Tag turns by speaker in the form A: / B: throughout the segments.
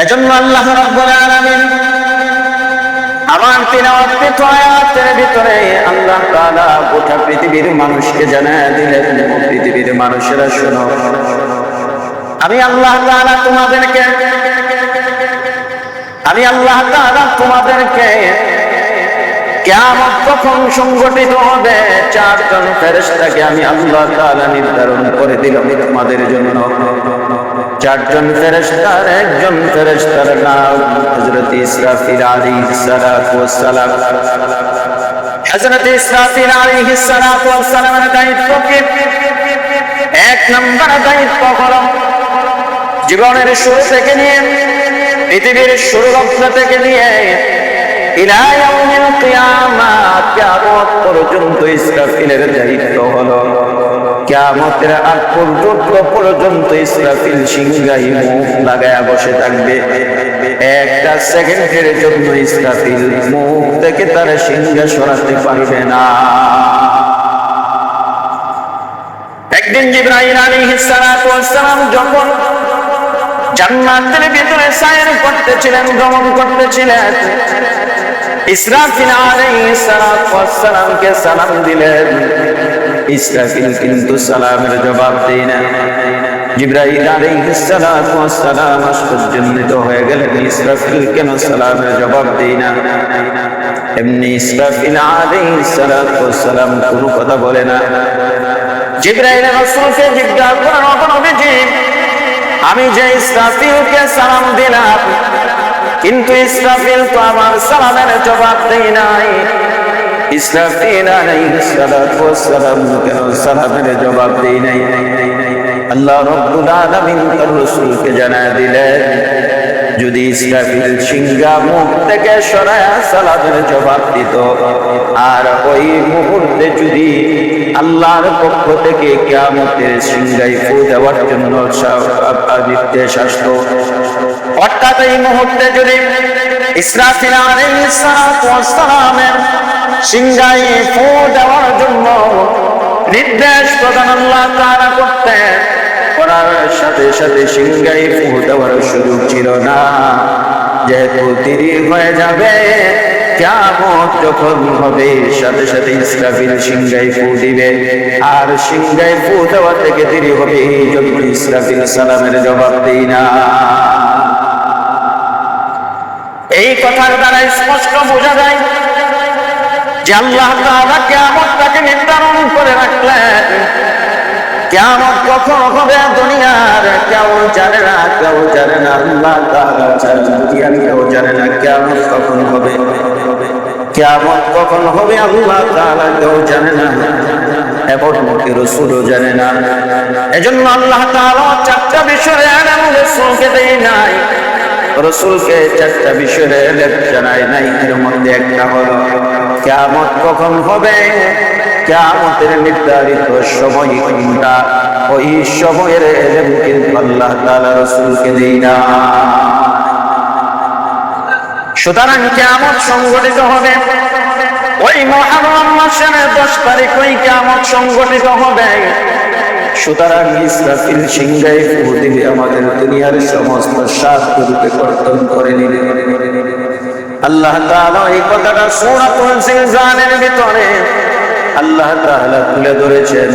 A: এজন্য আল্লাহ রাব্বুল আলামিন আমার তিলাওয়াত আয়াতের ভিতরে আল্লাহ তাআলা গোটা পৃথিবীর মানুষকে জানায় দিলেন, পৃথিবীর মানুষেরা শোনো, আমি আল্লাহ তাআলা তোমাদেরকে কিয়ামত কখন সংঘটিত হবে, চারজন ফেরেশতাকে আমি আল্লাহ তাআলা নির্ধারণ করে দিলাম তোমাদের জন্য। চারজন ফেরেশতার একজন ফেরেশতার নাম হযরত ইসরাফিল আলাইহিস সালাতু ওয়াস সালাম। হযরত ইসরাফিল আলাইহিস সালাতু ওয়াস সালামের দায়িত্ব কি? এক নম্বর দায়িত্ব হলো জীবনের শুরু থেকে নিয়ে পৃথিবীর শুরু লগ্ন থেকে নিয়ে ইলা ইয়াউমিল কিয়ামাত কিয়ামত পর্যন্ত ইসরাফিলের দায়িত্ব হলো কিয়ামতের আগ পর্যন্ত ইসরাফিল সিংহায় মুখ লাগায়া বসে থাকবে। একটা সেকেন্ডের জন্য ইসরাফিল মুখ থেকে তার সিংহা সরাতে পারবে না। একদিন জিবরাইল আলাইহিস সালাতু ওয়াস সালাম যখন জান্নাতের ভিতরে সায়র করতেছিলেন, ভ্রমণ করতেছিলেন, ইসরাফিল আলাইহিস সালাতু ওয়াস সালামকে সালাম দিলেন। ইসরাফিল কিন্তু সালামের জবাব দেয় না। জিবরাইল আলাইহিস সালাতু ওয়াস সালাম আশ্চর্যান্বিত হয়ে গেলেন, ইসরাফিল কেন সালামের জবাব দেয় না? এমনি ইসরাফিল আলাইহিস সালাতু ওয়াস সালাম কোনো কথা বলে না। জিবরাইল রাসূলকে জিজ্ঞাসা করেন, ও নবীজি, আমি যে ইসরাফিলকে সালাম দিলাম, কিন্তু ইসরাফিল তো আমার সালামের জবাব দেয় নাই। ইসরাফিল আলাইহিস সালাতু ওয়াস সালাম কেন সালামের জবাব দেয় নাই? আল্লাহ রাব্বুল আলামিন তার রাসূলকে জানায় দিলেন, যদি ইসরাফিল সিংহা মুখ থেকে সরায়া সালামের জবাব দিত, আর ওই মুহূর্তে যদি আল্লাহর পক্ষ থেকে কিয়ামতের সিংহায় ফু দেওয়ার জন্য নির্দেশ আসতো, অর্থাৎ এই মুহূর্তে যদি ইসরাফিল আলাইহিস সালাতু ওয়াস সালামের সিংহায় ফু দেওয়ার জন্য নির্দেশ প্রদান আল্লাহ তাআলা করতেন, করার সাথে সাথে সিংহায় ফু দেওয়ার সুযোগ ছিল না। যেহেতু দেরি হয়ে যাবে, কিয়ামত যখন হবে সাথে সাথে ইসরাফিল সিংহায় ফু দিবে, আর সিংহায় ফু দেওয়া থেকে দেরি হবে, এই জন্য ইসরাফিল সালামের জবাব দেয় না। এই কথার দ্বারা স্পষ্ট বোঝা যায় যে আল্লাহ তাআলা কিয়ামতটাকে নির্ধারণ করে রাখলেন। কিয়ামত কখন হবে দুনিয়ার কেউ জানে না, কেউ জানে না। আল্লাহ তাআলা ছাড়া দুনিয়ার কেউ জানে না কিয়ামত কখন হবে। কিয়ামত কখন হবে আল্লাহ তাআলা কেউ জানে না, এবং রাসূলও জানে না। এজন্য আল্লাহ তাআলা চারটা বিষয়ে রাসূলকে দেয় নাই, রাসূলকে চারটা বিষয়ে জানায় নাই। এর মধ্যে একটা হলো কিয়ামত কখন হবে, কিয়ামতের নির্ধারিত সময় কোনটা, ওই সময়ের ইলম কিন্তু আল্লাহ তাআলা রাসূলকে দেয় না। সুতরাং কিয়ামত সংঘটিত হবে ওই মুহররম মাসের 10 তারিখ, ওই কিয়ামত সংঘটিত হবে। সুতরাং ইসরাফিল সিংহায় ফু দিলে আমাদের দুনিয়ার সমস্ত স্বাদগুলোকে কর্তন করে নিবে। আল্লাহ তাআলা এই কথাটা সূরাতুল জিলজালের ভিতরে আল্লাহ তাআলা তুলে ধরেছেন।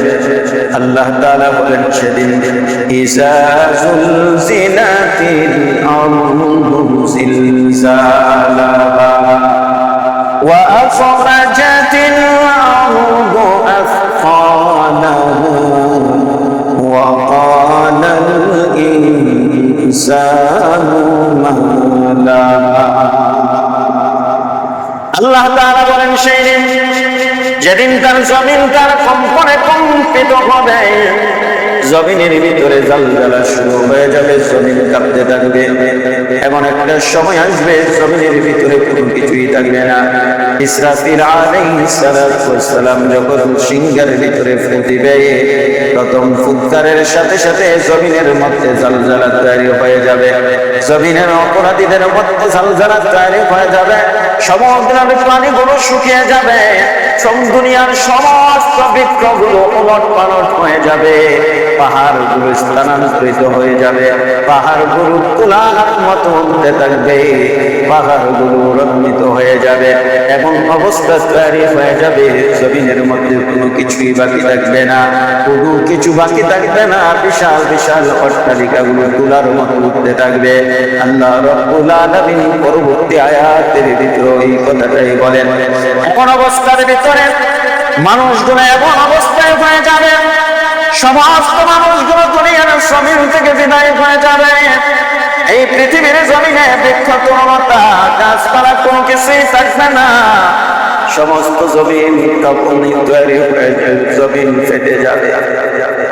A: আল্লাহ তাআলা বলেন, সেদিন ইযা যুলজিলাতিল আরদু জিলজালাহা ওয়া আখরাজাতিল আরদু আথqালাহা ওয়া ক্বালাল ইনসানু মা লাহা। আল্লাহ তাআলা বলেন, সেই দিন যেদিন তার জমিন তার কম্পনে কম্পিত হবে, জমিনের ভিতরে জালজালা শুরু হয়ে যাবে, জমিন কাঁপতে থাকবে। এমন একটা সময় আসবে জমিনের ভিতরে কোনো কিছুই থাকবে না। ইসরাফিল আলাইহিস সালাতু ওয়াস সালাম যখন সিংহার ভিতরে ফু দিবে, প্রথম ফুৎকারের সাথে সাথে জমিনের মধ্যে জালজালা তৈরি হয়ে যাবে, জমিনের অপরাধীদের মধ্যে জালজালা তৈরি হয়ে যাবে, সমুদ্রের পানিগুলো শুকিয়ে যাবে, দুনিয়ার সমস্ত বৃক্ষগুলো ওলট পালট হয়ে যাবে, পাহাড়গুলো স্থানান্তরিত হয়ে যাবে, পাহাড়গুলো তুলার মতো উঠতে থাকবে, পাহাড়গুলো রঞ্জিত হয়ে যাবে, এমন অবস্থা তৈরি হয়ে যাবে জমিনের মধ্যে কোনো কিছুই বাকি থাকবে না, কোনো কিছু বাকি থাকবে না, বিশাল বিশাল অট্টালিকাগুলো তুলার মতো উঠতে থাকবে। আল্লাহ রাব্বুল আলামিন পরবর্তী আয়াতের ভিতরে এই কথাটাই বলেন, এমন অবস্থার ভিতরে মানুষগুলো এমন অবস্থায় হয়ে যাবে, সমস্ত মানুষগুলো দুনিয়ার জমিন থেকে বিদায় হয়ে যাবে। এই পৃথিবীর জমিনে বৃক্ষ তরুণতা গাছপালা কোনো কিছুই থাকবে না, সমস্ত জমিন তখনই তৈরি হয়ে জমিন ফেটে যাবে।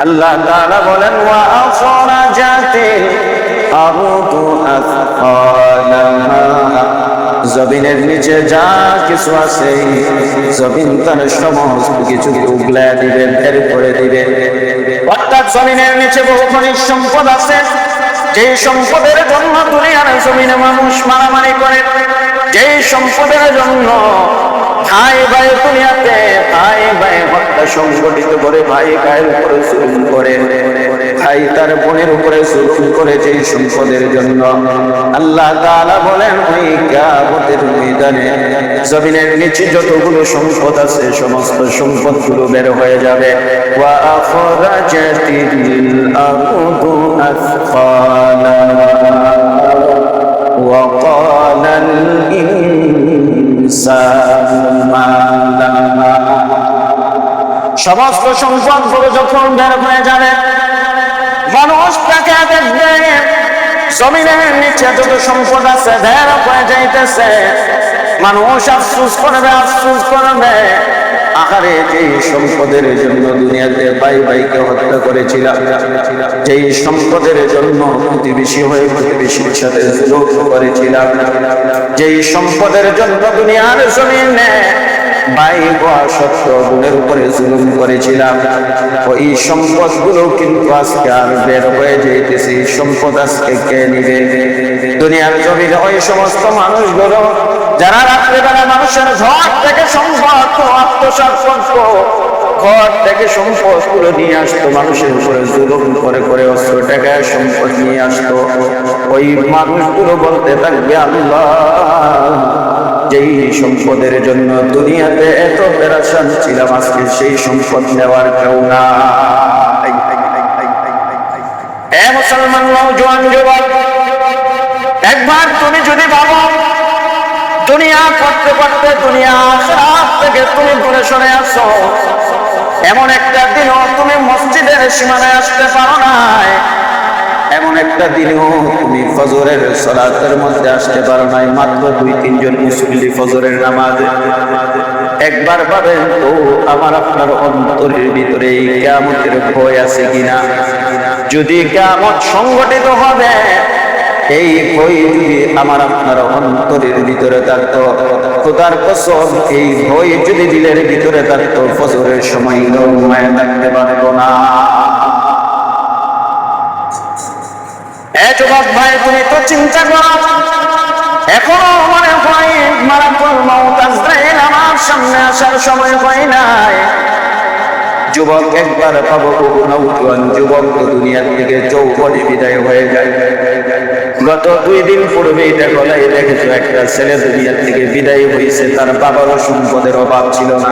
A: আল্লাহ তাআলা বলেন ওয়া আখরাজাতিল আরদু আসফালাহা, জমিনের নিচে যা কিছু আছে জমিন তার সমস্ত কিছু উগলা দিবে, বের করে দিবে। অর্থাৎ জমিনের নিচে বহু খনিজ সম্পদ আছে, যেই সম্পদের জন্য দুনিয়ার জমিনে মানুষ মারামারি করে, যেই সম্পদের জন্য ভাই ভাই দুনিয়াতে ভাই ভাই হত্যা সংগঠিত করে, ভাই ভাইয়ের উপরে জুলুম করে, ভাই তার বোনের উপরে জুলুম করে, যেই সম্পদের জন্য আল্লাহ তাআলা বলেন ওই কিয়ামতের ময়দানে জমিনের নিচে যতগুলো সম্পদ আছে সমস্ত সম্পদগুলো বের হয়ে যাবে। ওয়া আখরাজাতিল আরদু আসফালাহা ওয়া ক্বালাল ইনসানু মা লাহা, সমস্ত সম্পদগুলো যখন বের হয়ে যাবে মানুষ তাকে দেখবে জমিনের নিচে যত সম্পদ আছে বের হয়ে যাইতেছে, মানুষ আফসোস করবে, আফসোস করবে, আহারে যেই সম্পদের জন্য দুনিয়াতে ভাই ভাইকে হত্যা করেছিলাম, যেই সম্পদের জন্য প্রতিবেশী হয়ে প্রতিবেশীর সাথে জুলুম করেছিলাম, যেই সম্পদের জন্য দুনিয়ার জমিনে ভাই হওয়া সত্ত্বেও বোনের উপরে জুলুম করেছিলাম, ওই সম্পদগুলো কিন্তু আজকে আর বের হয়ে যাইতেছে। সম্পদ আজকে কে নিবে? দুনিয়ার জমিনে ওই সমস্ত মানুষগুলো যারা রাত্রেবেলা মানুষের ঘর থেকে সম্পদ আত্মসাৎ করতো, ঘর থেকে সম্পদ গুলো নিয়ে আসতো, মানুষের উপরে জুলুম করে করে অস্ত্র টাকায় সম্পদ নিয়ে আসতো, ওই মানুষগুলো বলতে থাকবে আল্লাহ যেই সম্পদের জন্য দুনিয়াতে এত পেরেশান ছিলাম আজকে সেই সম্পদ নেওয়ার কেউ না। এ মুসলমান নওজোয়ান যুবক, একবার তুমি যদি ভাবো দুনিয়া করতে করতে দুনিয়া আখিরাত থেকে তুমি দূরে সরে আসো, এমন একটা দিনও তুমি মসজিদের সীমানায় আসতে পারো নাই, এমন একটা দিনও তুমি ফজরের সালাতের মধ্যে আসতে পারো নাই, মাত্র 2-3 জন মুসল্লি ফজরের নামাজ। একবার ভাবেন তো আমার আপনার অন্তরের ভিতরে এই কিয়ামতের ভয় আছে কিনা? যদি কিয়ামত সংগঠিত হবে এই ভয় যদি আমার আপনার অন্তরের ভিতরে থাকতো, খোদার কসম এই ভয় যদি দিলের ভিতরে থাকতো ফজরের সময় ঘুমায় থাকতে পারবো না। যুবক ভাই, তুমি তো চিন্তা করো, এখনো মনে হয় মালাকুল মউত আজরাইল আমার সামনে আসার সময় হয় নাই। যুবক একবার পাবো, নওজোয়ান যুবক তো দুনিয়ার থেকে যৌবনে বিদায় হয়ে যায়। গত 2 দিন পূর্বেই দেখেছো একটা ছেলে দুনিয়ার থেকে বিদায় হয়েছে, তার বাবারও সম্পদের অভাব ছিল না,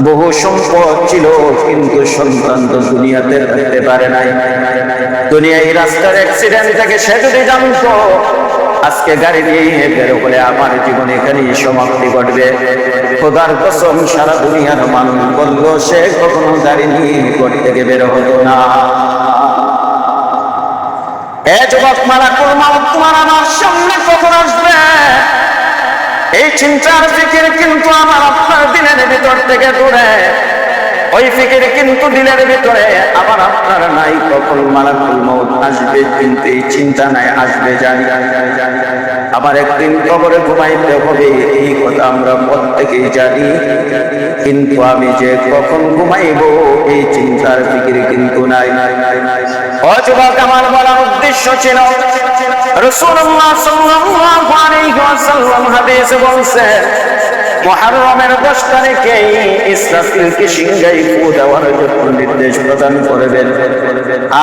A: বহু সম্পদ ছিল, কিন্তু সন্তান তো দুনিয়াতে থাকতে পারে নাই। দুনিয়ায় রাস্তার অ্যাক্সিডেন্ট থেকে সে যদি জানতো আজকে গাড়ি নিয়ে বের হলে আমার জীবনে এখানেই সমাপ্তি ঘটবে, খোদার কসম সারা দুনিয়ার মানুষ বলল সে কখনো গাড়ি নিয়ে ঘর থেকে বের হতো না। এ যুবক, মালাকুল মউত তোমার আমার সামনে কখন আসবে এই চিন্তার ফিকির কিন্তু আমার আপনার দিনের ভিতর থেকে দূরে, ওই ফিকির কিন্তু দিনের ভিতরে আমার আপনার নাই। কখন মালাকুল মউত আসবে কিন্তু এই চিন্তা নাই আসবে জানি। আবার একদিন কবরে ঘুমাইতে হবে এই কথা আমরা প্রত্যেকেই জানি, কিন্তু আমি যে কখন ঘুমাইব এই চিন্তার ফিকির কিন্তু নাই। ও যুবক, আমার বলার উদ্দেশ্য ছিল রাসূলুল্লাহ সাল্লাল্লাহু আলাইহি ওয়াসাল্লাম হাদিসে বলছেন মুহররমের 10 তারিখে ইসরাফিলকে সিংহায় ফু দেওয়ার জন্য নির্দেশ প্রদান করবেন।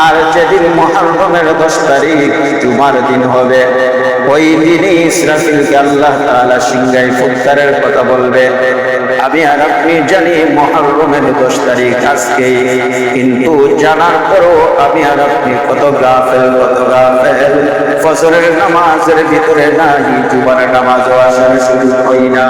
A: আর যেদিন মুহররমের 10 তারিখ জুমার দিন হবে, ওই দিনে ইসরাফিলকে আল্লাহ তাআলা সিংহায় ফুৎকারের কথা বলবে। আমি আর আপনি জানি মুহররমের 10 তারিখ আজকে, কিন্তু জানার পরও আমি আর আপনি কত গাফেল, ফজরের নামাজের ভিতরে নাই, জুমার নামাজও আসলে শুরু হয় না।